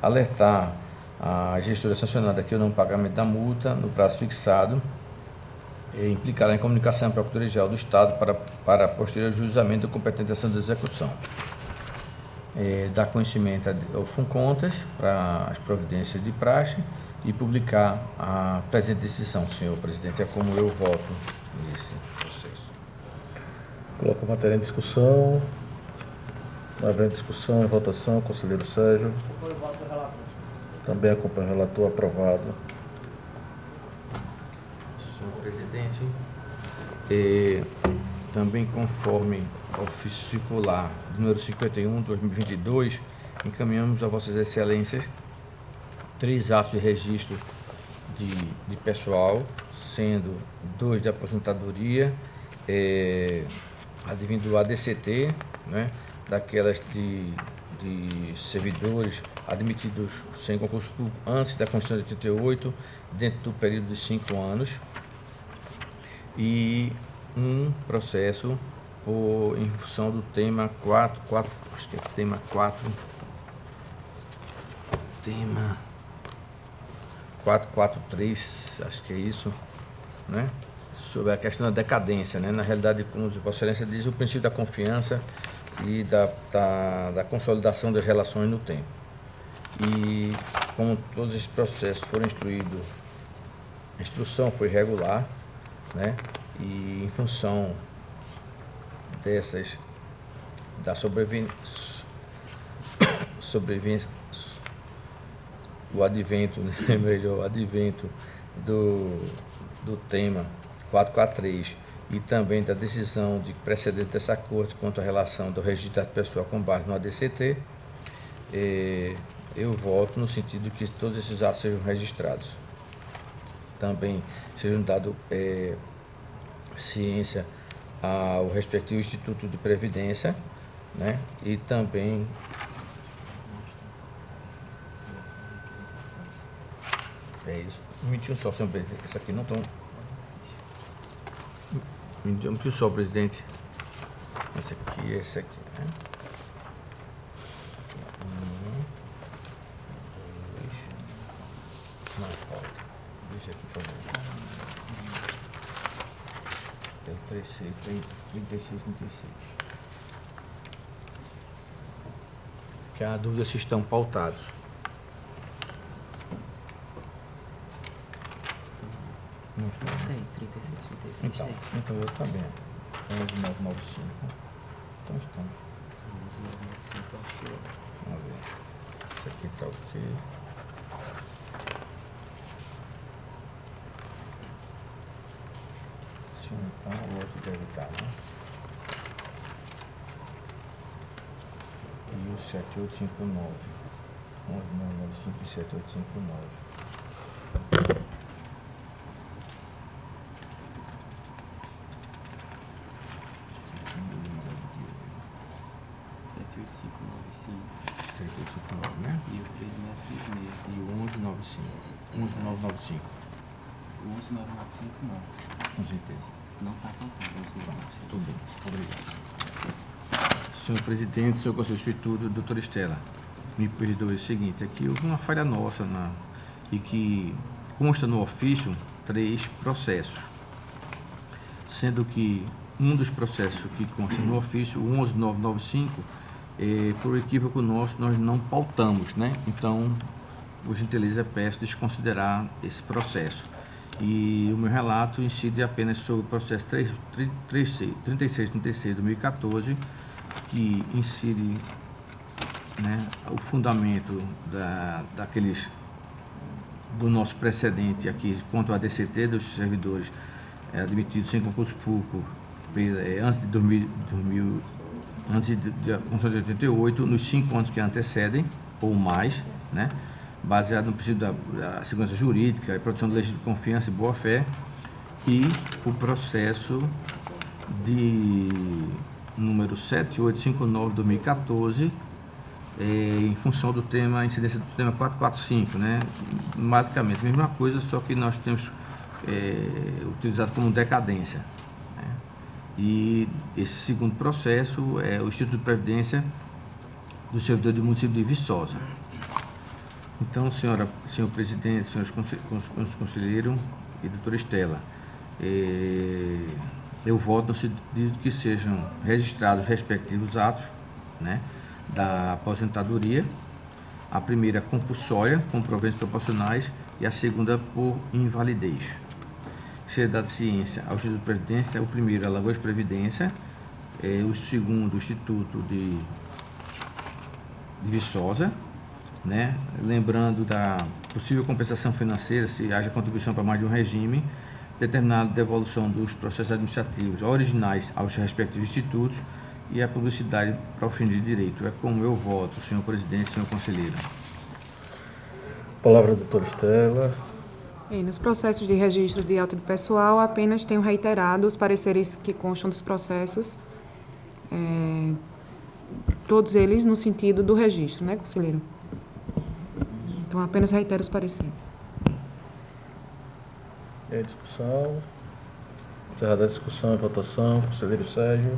alertar a gestora sancionada que o não pagamento da multa no prazo fixado e implicará em comunicação à Procuradoria-Geral do Estado para posterior ajuizamento da competente ação de execução. Dar conhecimento ao FUNCONTAS para as providências de praxe e publicar a presente decisão, senhor presidente. É como eu voto nesse processo. Coloco a matéria em discussão. Não havendo discussão, em votação, conselheiro Sérgio. Foi o voto do relator. Também acompanho o relator, aprovado. Senhor presidente, também conforme ofício circular número 51/2022, encaminhamos a vossas excelências 3 atos de registro de pessoal, sendo 2 de aposentadoria, advindo do ADCT, né, daquelas de servidores admitidos sem concurso público antes da Constituição de 88, dentro do período de 5 anos, e um processo em função do tema 4, acho que é tema 443, acho que é isso, né? Sobre a questão da decadência, né? Na realidade, como Vossa Excelência diz, o princípio da confiança e da consolidação das relações no tempo. E como todos esses processos foram instruídos, a instrução foi regular, né? E em função dessas, da sobrevivência, o advento, né? Melhor, advento do tema 443 e também da decisão de precedente dessa Corte quanto à relação do registro pessoal com base no ADCT, eu voto no sentido que todos esses atos sejam registrados. Também sejam dado ciência ao respectivo Instituto de Previdência, né? E também isso. Me mentiu só, senhor presidente, isso aqui não estão. Me mentiu só, presidente. Esse aqui, esse aqui, né? 1, 2. Não, falta. Deixa aqui, por favor. Tem 36, 36. Que a dúvida se estão pautados. Não estão? Tem, 36, 36. Então eu também. 11995. Então estão. 11995, acho que eu. Vamos ver. Esse aqui está ok. Se um então, o outro deve estar, né? E o 7859. 11995 e 7859. Né? E o 366. E o 1195. 11995. O 11995 não. Com certeza. Não está contando o 11995. Tudo bem. Obrigado. Senhor presidente, senhor conselheiro substituto, doutora Estela, me perdoe o seguinte, aqui houve uma falha nossa e que consta no ofício 3 processos, sendo que um dos processos que consta no ofício, o 11995, por equívoco nosso, nós não pautamos, né? Então, por gentileza, peço desconsiderar esse processo. E o meu relato incide apenas sobre o processo 3636 de 2014, que incide, né, o fundamento do nosso precedente aqui quanto à DCT dos servidores admitidos sem concurso público antes da Constituição de 88, nos 5 anos que antecedem, ou mais, né, baseado no princípio da segurança jurídica e produção de legítima confiança e boa-fé, e o processo de número 7859 de 2014, em função do tema, incidência do tema 445, né, basicamente a mesma coisa, só que nós temos utilizado como decadência. E esse segundo processo é o Instituto de Previdência do servidor do município de Viçosa. Então, senhor presidente, senhores conselheiros e doutora Estela, eu voto no sentido que sejam registrados os respectivos atos, né, da aposentadoria, a primeira compulsória, com proventos proporcionais, e a segunda por invalidez. Seja dado ciência ao Instituto de Previdência, o primeiro, Alagoas Previdência, o segundo, o Instituto de Viçosa, né? Lembrando da possível compensação financeira, se haja contribuição para mais de um regime, determinada devolução dos processos administrativos originais aos respectivos institutos e a publicidade para o fim de direito. É como eu voto, senhor presidente, senhor conselheiro. Palavra da doutora Estela. E nos processos de registro de auto do pessoal, apenas tenho reiterado os pareceres que constam dos processos, todos eles no sentido do registro, né, conselheiro? Então, apenas reitero os pareceres. E a discussão? Encerrada a discussão e votação. Conselheiro Sérgio.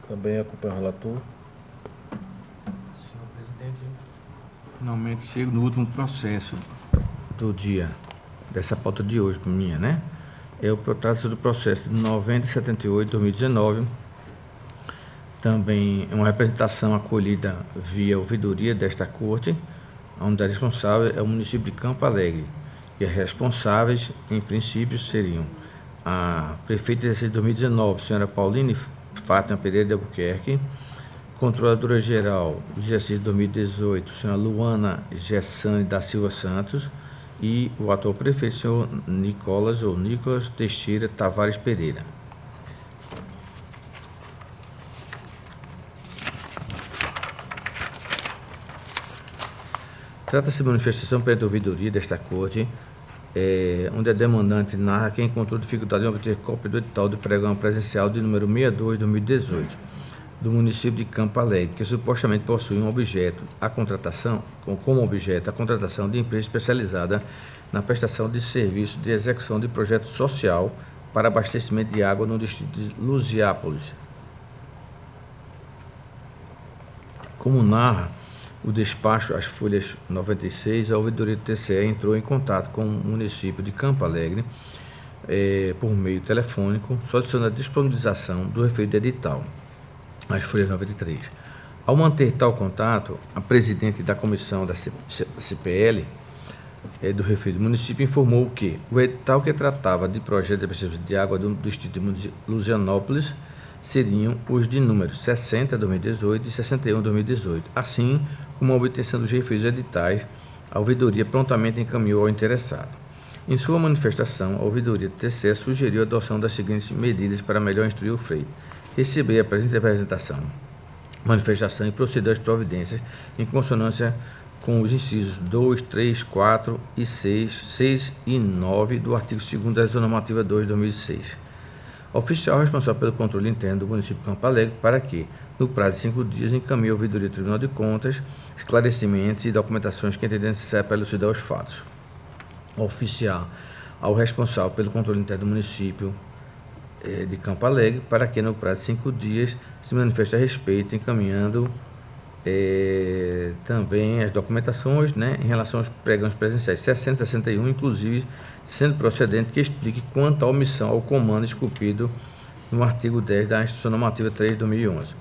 Também acompanha o relator. Senhor presidente, finalmente chego no último processo do dia, dessa pauta de hoje, minha, né? Trata-se do processo de 9078-2019, também uma representação acolhida via ouvidoria desta corte, onde a responsável é o município de Campo Alegre, e as responsáveis, em princípio, seriam a prefeita de exercício de 2019, senhora Pauline Fátima Pereira de Albuquerque, controladora geral de exercício de 2018, senhora Luana Gessane da Silva Santos, e o atual prefeito, senhor Nicolas Teixeira Tavares Pereira. Trata-se de manifestação perante a ouvidoria desta corte, onde a demandante narra que encontrou dificuldade em obter cópia do edital de pregão presencial de número 62/2018 do município de Campo Alegre, que supostamente possui como objeto a contratação de empresa especializada na prestação de serviço de execução de projeto social para abastecimento de água no distrito de Lusiápolis. Como narra o despacho, as folhas 96, a ouvidoria do TCE entrou em contato com o município de Campo Alegre por meio telefônico, solicitando a disponibilização do referido edital, as folhas 93. Ao manter tal contato, a presidente da comissão da CPL do referido município informou que o edital que tratava de projeto de abastecimento de água do distrito de Lusianópolis seriam os de número 60/2018 e 61/2018, assim como a obtenção dos referidos editais, a ouvidoria prontamente encaminhou ao interessado. Em sua manifestação, a ouvidoria do TCE sugeriu a adoção das seguintes medidas para melhor instruir o freio: receber a presente apresentação, manifestação e proceder às providências em consonância com os incisos 2, 3, 4 e 6 e 9 do artigo 2º da Resolução Normativa 2/2006. Oficial responsável pelo controle interno do município de Campo Alegre para que, no prazo de 5 dias, encaminhe a ouvidoria do Tribunal de Contas esclarecimentos e documentações que entender necessário para elucidar os fatos. Oficial ao responsável pelo controle interno do município de Campo Alegre para que, no prazo de 5 dias, se manifeste a respeito, encaminhando também as documentações, né, em relação aos pregões presenciais 60 e 61, inclusive sendo procedente que explique quanto à omissão ao comando esculpido no artigo 10 da Instrução Normativa 3/2011.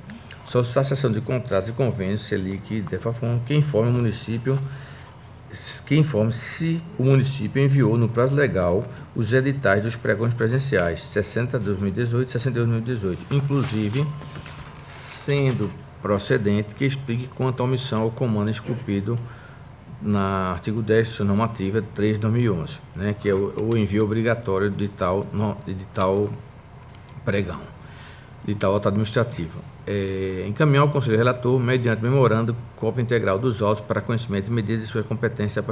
Solicitar a cessação de contratos e convênios, Selic, DEFAFON, que informe se o município enviou no prazo legal os editais dos pregões presenciais 60/2018 e 61/2018, inclusive sendo procedente que explique quanto à omissão ao comando esculpido na artigo 10 da normativa 3/2011, né, que é o envio obrigatório de tal pregão, de tal ato administrativo. Encaminhar ao Conselho Relator, mediante memorando, cópia integral dos autos para conhecimento e medida de sua competência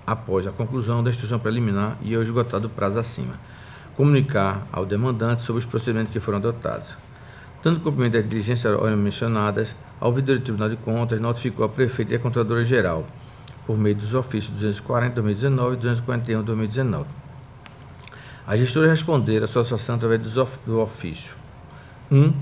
após a conclusão da instrução preliminar e ao esgotado o prazo acima. Comunicar ao demandante sobre os procedimentos que foram adotados. Dando cumprimento às diligências mencionadas, a ouvidoria do Tribunal de Contas notificou a prefeita e a controladora geral, por meio dos ofícios 240/2019 e 241/2019. As gestoras responderam à solicitação através do ofício 1,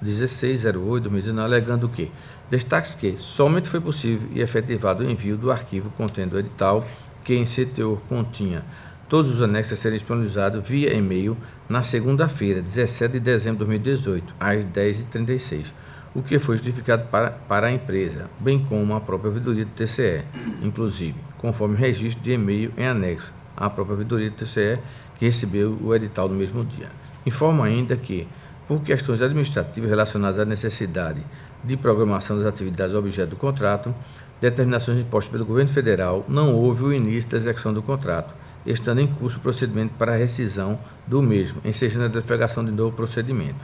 1608/2019, alegando que destaque que somente foi possível e efetivado o envio do arquivo contendo o edital, que em seu teor continha todos os anexos a serem disponibilizados via e-mail na segunda-feira, 17 de dezembro de 2018, às 10h36, o que foi justificado para a empresa, bem como a própria ouvidoria do TCE, inclusive, conforme registro de e-mail em anexo à própria ouvidoria do TCE, que recebeu o edital no mesmo dia. Informa ainda que, por questões administrativas relacionadas à necessidade de programação das atividades objeto do contrato, determinações impostas pelo governo federal, não houve o início da execução do contrato, estando em curso o procedimento para a rescisão do mesmo, ensejando a deflagração de novo procedimento.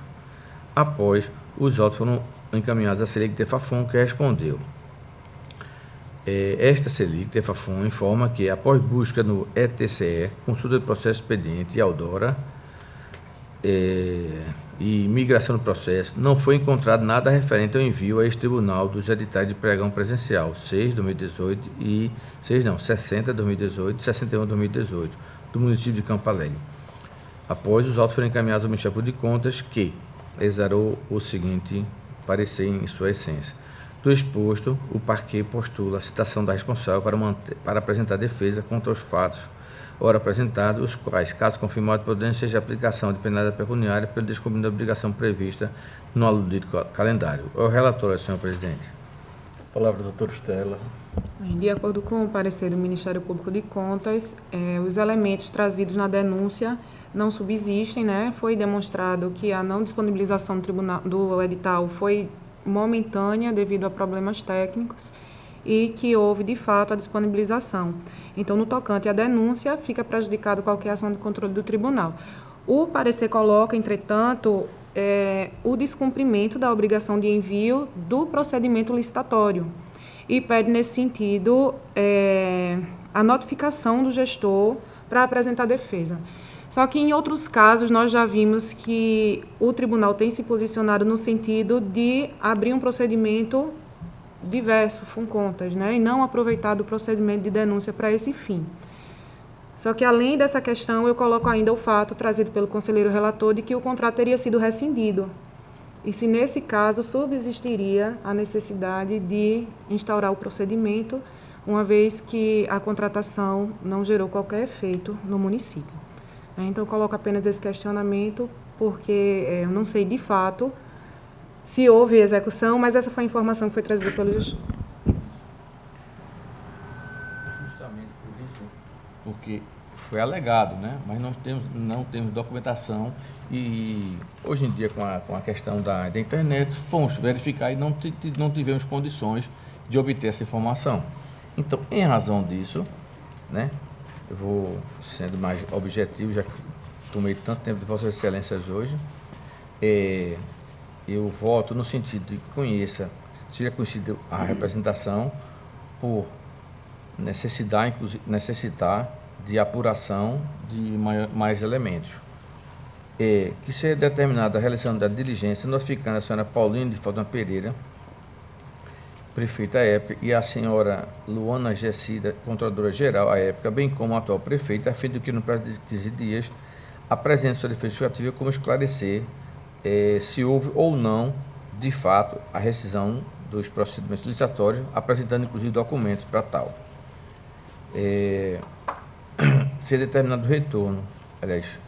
Após, os autos foram encaminhados à CELIC de Fafon, que respondeu. Esta CELIC de Fafon informa que, após busca no ETCE, consulta do processo expediente e Aldora, e migração do processo, não foi encontrado nada referente ao envio a este tribunal dos editais de pregão presencial 6/2018 e 60/2018 e 61/2018 do município de Campo Alegre. Após, os autos foram encaminhados ao Ministério Público de Contas, que exarou o seguinte parecer em sua essência. Do exposto, o parquet postula a citação da responsável para apresentar defesa contra os fatos ora apresentados, os quais, caso confirmado, podendo seja aplicação de penalidade pecuniária pelo descumprimento da obrigação prevista no aludido calendário. O relatório, senhor presidente. Palavra do doutor Estela. De acordo com o parecer do Ministério Público de Contas, os elementos trazidos na denúncia não subsistem, né? Foi demonstrado que a não disponibilização do edital foi momentânea devido a problemas técnicos e que houve, de fato, a disponibilização. Então, no tocante à denúncia, fica prejudicado qualquer ação de controle do tribunal. O parecer coloca, entretanto, o descumprimento da obrigação de envio do procedimento licitatório e pede, nesse sentido, a notificação do gestor para apresentar defesa. Só que, em outros casos, nós já vimos que o tribunal tem se posicionado no sentido de abrir um procedimento diverso, FUNCONTAS, né, e não aproveitar do procedimento de denúncia para esse fim. Só que, além dessa questão, eu coloco ainda o fato trazido pelo conselheiro relator de que o contrato teria sido rescindido. E se, nesse caso, subsistiria a necessidade de instaurar o procedimento, uma vez que a contratação não gerou qualquer efeito no município. Então, eu coloco apenas esse questionamento, porque eu não sei, de fato, se houve execução, mas essa foi a informação que foi trazida pelo gestor. Justamente por isso, porque foi alegado, né? Mas nós não temos documentação e hoje em dia com a questão da internet, fomos verificar e não tivemos condições de obter essa informação. Então, em razão disso, né? Eu vou sendo mais objetivo, já que tomei tanto tempo de Vossas Excelências hoje, eu voto no sentido de que seja conhecida a representação por necessitar de apuração de mais elementos. Que seja determinada a realização da diligência, notificando a senhora Paulina de Fátima Pereira, prefeita à época, e a senhora Luana Gessida, controladora geral à época, bem como a atual prefeita, a fim de que no prazo de 15 dias apresente sua defesa justificativa como esclarecer se houve ou não, de fato, a rescisão dos procedimentos licitatórios, apresentando inclusive documentos para tal. Ser determinado o retorno, aliás,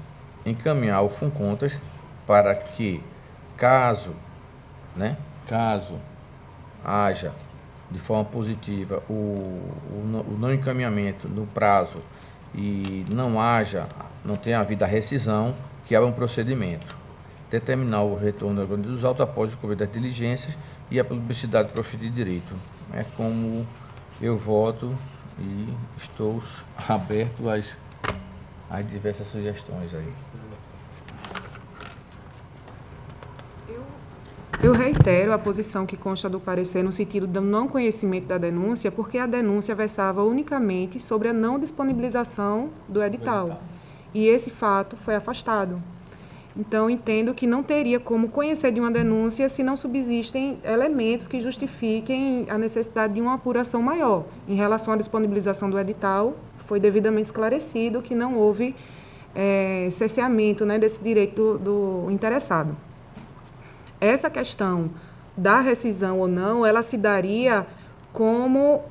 encaminhar o FUNCONTAS para que, caso haja de forma positiva o não encaminhamento no prazo e não tenha havido a rescisão, que haja um procedimento. Determinar o retorno dos autos após o cumprimento das diligências e a publicidade do profeito de direito. É como eu voto e estou aberto às diversas sugestões aí. Eu reitero a posição que consta do parecer no sentido do não conhecimento da denúncia, porque a denúncia versava unicamente sobre a não disponibilização do edital. E esse fato foi afastado. Então, entendo que não teria como conhecer de uma denúncia se não subsistem elementos que justifiquem a necessidade de uma apuração maior. Em relação à disponibilização do edital, foi devidamente esclarecido que não houve cerceamento, né, desse direito do interessado. essa questão da rescisão ou não, ela se daria como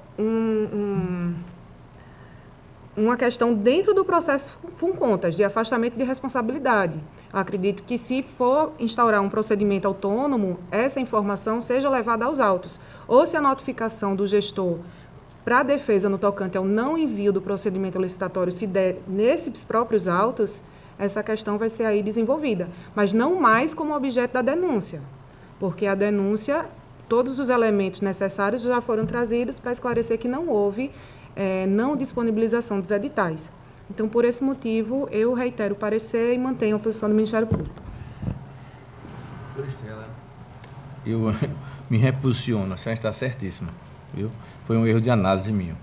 uma questão dentro do processo FUNCONTAS, de afastamento de responsabilidade. Eu acredito que, se for instaurar um procedimento autônomo, essa informação seja levada aos autos. Ou se a notificação do gestor para a defesa no tocante ao não envio do procedimento licitatório se der nesses próprios autos, essa questão vai ser aí desenvolvida, mas não mais como objeto da denúncia, porque a denúncia, todos os elementos necessários já foram trazidos para esclarecer que não houve não disponibilização dos editais. Então, por esse motivo, eu reitero o parecer e mantenho a posição do Ministério Público. Eu me reposiciono, a senhora está certíssima, viu? Foi um erro de análise meu,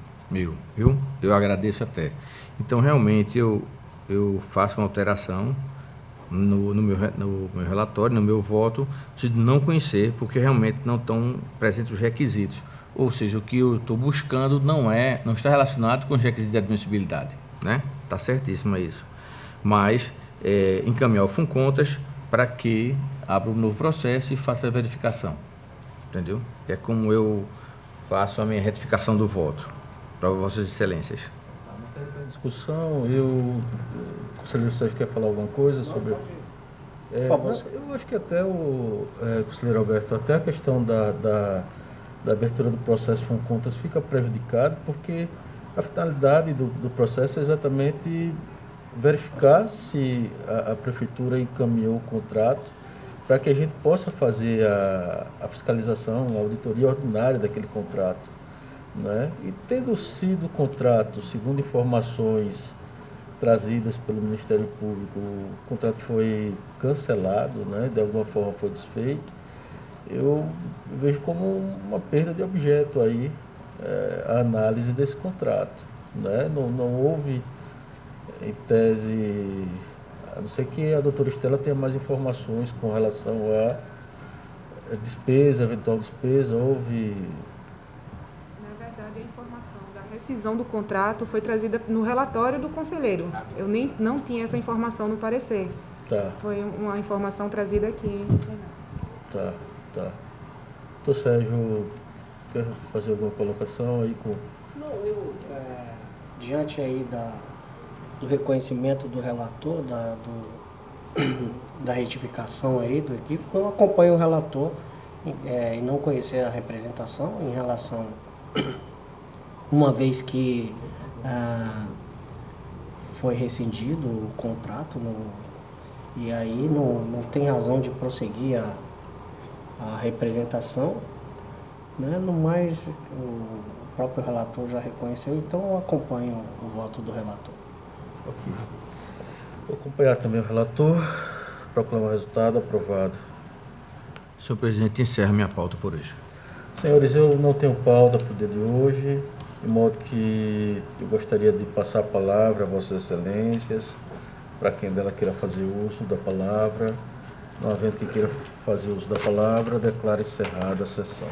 viu? Eu agradeço até. Então, realmente, eu faço uma alteração no meu relatório, no meu voto, de não conhecer, porque realmente não estão presentes os requisitos. Ou seja, o que eu estou buscando não está relacionado com os requisitos de admissibilidade, né? Está certíssimo isso. Mas encaminhar o FUNCONTAS para que abra um novo processo e faça a verificação. Entendeu? É como eu faço a minha retificação do voto, para Vossas Excelências. Tem discussão, o conselheiro Sérgio quer falar alguma coisa sobre... Por favor. Eu acho que até conselheiro Alberto, até a questão da abertura do processo FUNCONTAS fica prejudicado, porque a finalidade do processo é exatamente verificar se a prefeitura encaminhou o contrato para que a gente possa fazer a fiscalização, a auditoria ordinária daquele contrato, né? E tendo sido o contrato, segundo informações trazidas pelo Ministério Público, o contrato foi cancelado, né? De alguma forma foi desfeito, eu vejo como uma perda de objeto aí a análise desse contrato, né? Não houve, em tese, a não ser que a doutora Estela tenha mais informações com relação a despesa, eventual despesa, houve... Na verdade, a informação da rescisão do contrato foi trazida no relatório do conselheiro. Eu não tinha essa informação no parecer. Tá. Foi uma informação trazida aqui. Tá. Doutor Sérgio, quer fazer alguma colocação aí com... Não, diante aí do reconhecimento do relator, da retificação aí do equívoco, eu acompanho o relator e não conhecer a representação em relação, uma vez que foi rescindido o contrato, e aí não tem razão de prosseguir a representação, né? No mais, o próprio relator já reconheceu, então eu acompanho o voto do relator. Ok. Vou acompanhar também o relator, proclamar o resultado, aprovado. Senhor presidente, encerro minha pauta por hoje. Senhores, eu não tenho pauta para o dia de hoje, de modo que eu gostaria de passar a palavra a Vossas Excelências, para quem dela queira fazer uso da palavra. Não havendo quem queira fazer uso da palavra, declaro encerrada a sessão.